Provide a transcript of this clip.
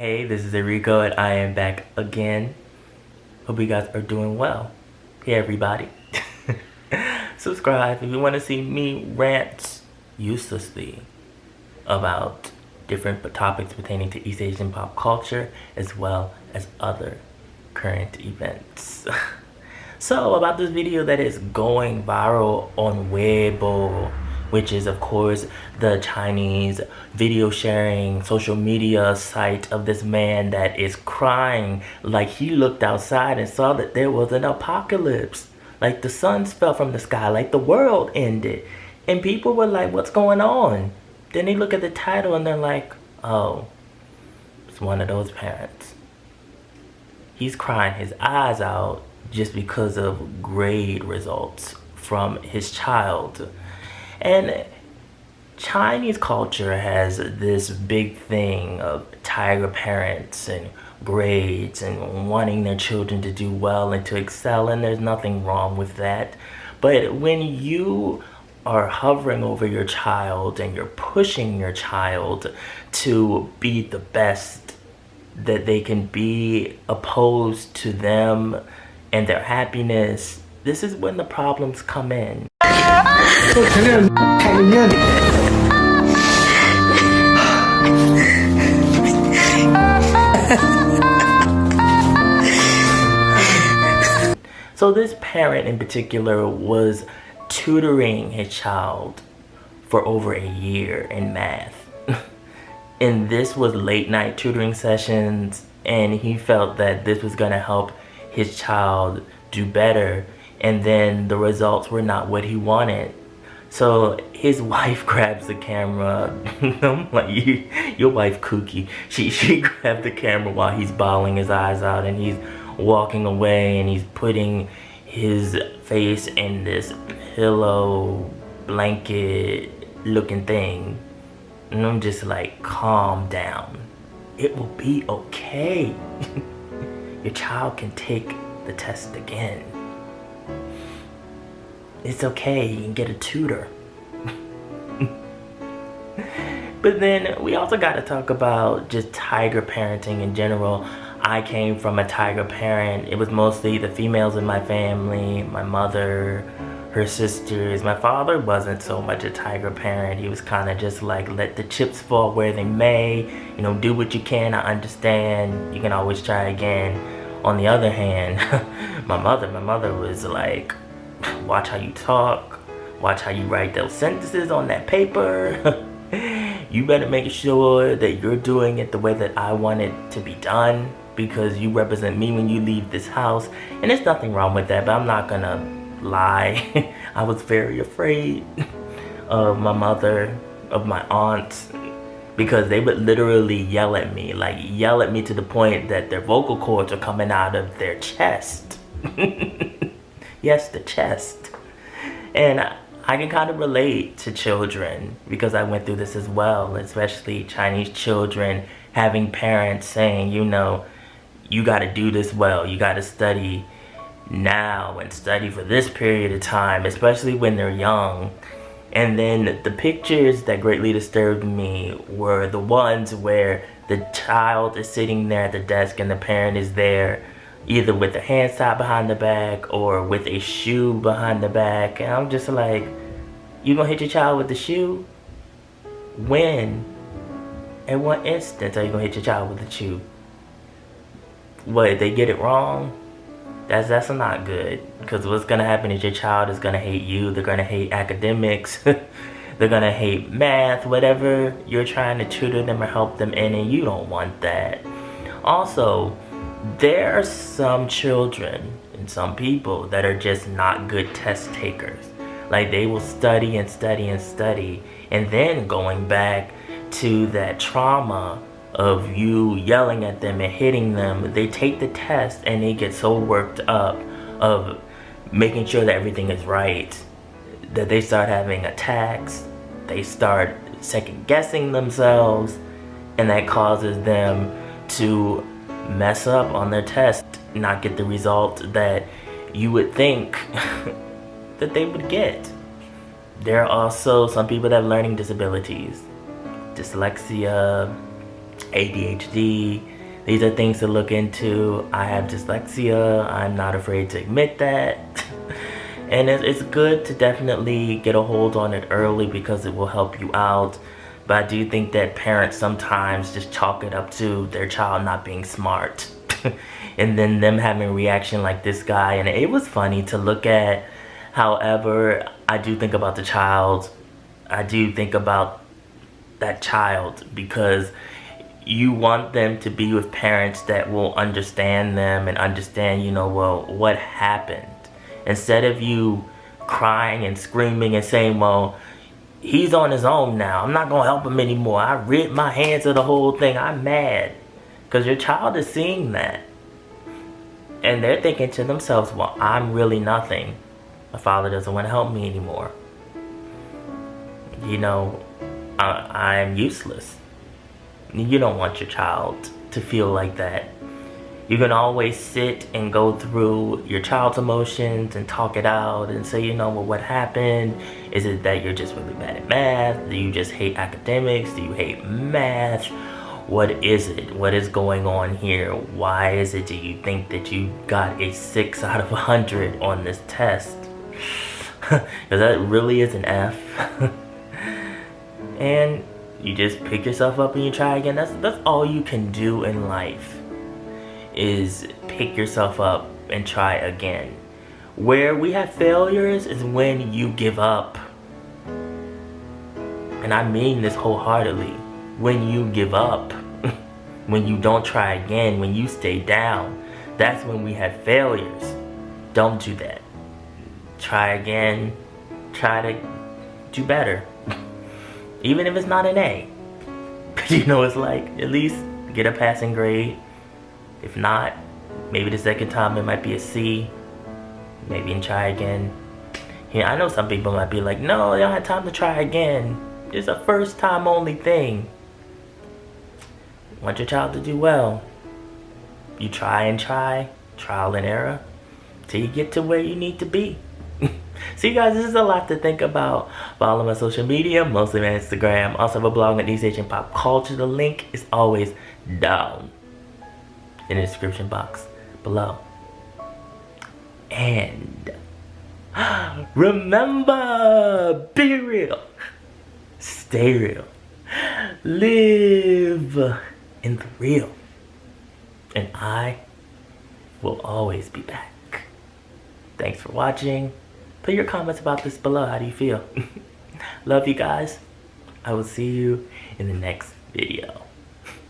Hey, this is Erico and I am back again. Hope you guys are doing well. Hey everybody. Subscribe if you want to see me rant uselessly about different topics pertaining to East Asian pop culture as well as other current events. So about this video that is going viral on Weibo, which is of course the Chinese video sharing social media site of this man that is crying like he looked outside and saw that there was an apocalypse. Like the sun fell from the sky, like the world ended. And people were like, what's going on? Then they look at the title and they're like, oh, it's one of those parents. He's crying his eyes out just because of grade results from his child. And Chinese culture has this big thing of tiger parents and grades and wanting their children to do well and to excel, and there's nothing wrong with that. But when you are hovering over your child and you're pushing your child to be the best that they can be, opposed to them and their happiness, this is when the problems come in. So this parent in particular was tutoring his child for over a year in math. And this was late night tutoring sessions, and he felt that this was gonna help his child do better, and then the results were not what he wanted. So his wife grabs the camera. I'm like, your wife kooky. She grabbed the camera while he's bawling his eyes out and he's walking away and he's putting his face in this pillow blanket looking thing. And I'm just like, calm down. It will be okay. Your child can take the test again. It's okay, you can get a tutor. But then we also got to talk about just tiger parenting in general. I came from a tiger parent. It was mostly the females in my family, my mother, her sisters. My father wasn't so much a tiger parent. He was kind of just like, let the chips fall where they may. You know, do what you can, I understand. You can always try again. On the other hand, my mother was like, watch how you talk, watch how you write those sentences on that paper. You better make sure that you're doing it the way that I want it to be done, because you represent me when you leave this house. And there's nothing wrong with that, but I'm not gonna lie. I was very afraid of my mother, of my aunts, because they would literally yell at me, like yell at me to the point that their vocal cords are coming out of their chest. Yes, the chest. And I can kind of relate to children because I went through this as well, especially Chinese children having parents saying, you know, you got to do this well, you got to study now and study for this period of time, especially when they're young. And then the pictures that greatly disturbed me were the ones where the child is sitting there at the desk and the parent is there either with the hands tied behind the back or with a shoe behind the back. And I'm just like, you gonna hit your child with the shoe? When? At what instance are you gonna hit your child with the shoe? What, if they get it wrong? That's not good, because what's gonna happen is your child is gonna hate you. They're gonna hate academics. They're gonna hate math, whatever you're trying to tutor them or help them in, and you don't want that. Also, there are some children and some people that are just not good test takers. Like they will study and study and study, and then going back to that trauma of you yelling at them and hitting them, they take the test and they get so worked up of making sure that everything is right that they start having attacks, they start second guessing themselves, and that causes them to mess up on their test, not get the result that you would think that they would get. There are also some people that have learning disabilities, dyslexia, ADHD. These are things to look into. I have dyslexia. I'm not afraid to admit that. And it's good to definitely get a hold on it early because it will help you out. But I do think that parents sometimes just chalk it up to their child not being smart. And then them having a reaction like this guy. And it was funny to look at. However, I do think about the child. I do think about that child because you want them to be with parents that will understand them and understand, well, what happened. Instead of you crying and screaming and saying, well, he's on his own now. I'm not going to help him anymore. I rid my hands of the whole thing. I'm mad. Because your child is seeing that. And they're thinking to themselves, well, I'm really nothing. My father doesn't want to help me anymore. I'm useless. You don't want your child to feel like that. You can always sit and go through your child's emotions and talk it out and say, well, what happened? Is it that you're just really bad at math? Do you just hate academics? Do you hate math? What is it? What is going on here? Why is it do you think that you got a 6 out of 100 on this test? Because that really is an F. And you just pick yourself up and you try again. That's all you can do in life, is pick yourself up and try again. Where we have failures is when you give up. And I mean this wholeheartedly. When you give up, when you don't try again, when you stay down, that's when we have failures. Don't do that. Try again. Try to do better. Even if it's not an A. It's like, at least get a passing grade. If not, maybe the second time it might be a C. Maybe and try again. I know some people might be like, no, they don't have time to try again. It's a first time only thing. Want your child to do well. You try and try, trial and error, till you get to where you need to be. So you guys, this is a lot to think about. Follow my social media, mostly my Instagram. Also have a blog at These Asian Pop Culture. The link is always down in the description box below. And remember, be real, stay real, live in the real, and I will always be back. Thanks for watching. Put your comments about this below. How do you feel? Love you guys. I will see you in the next video.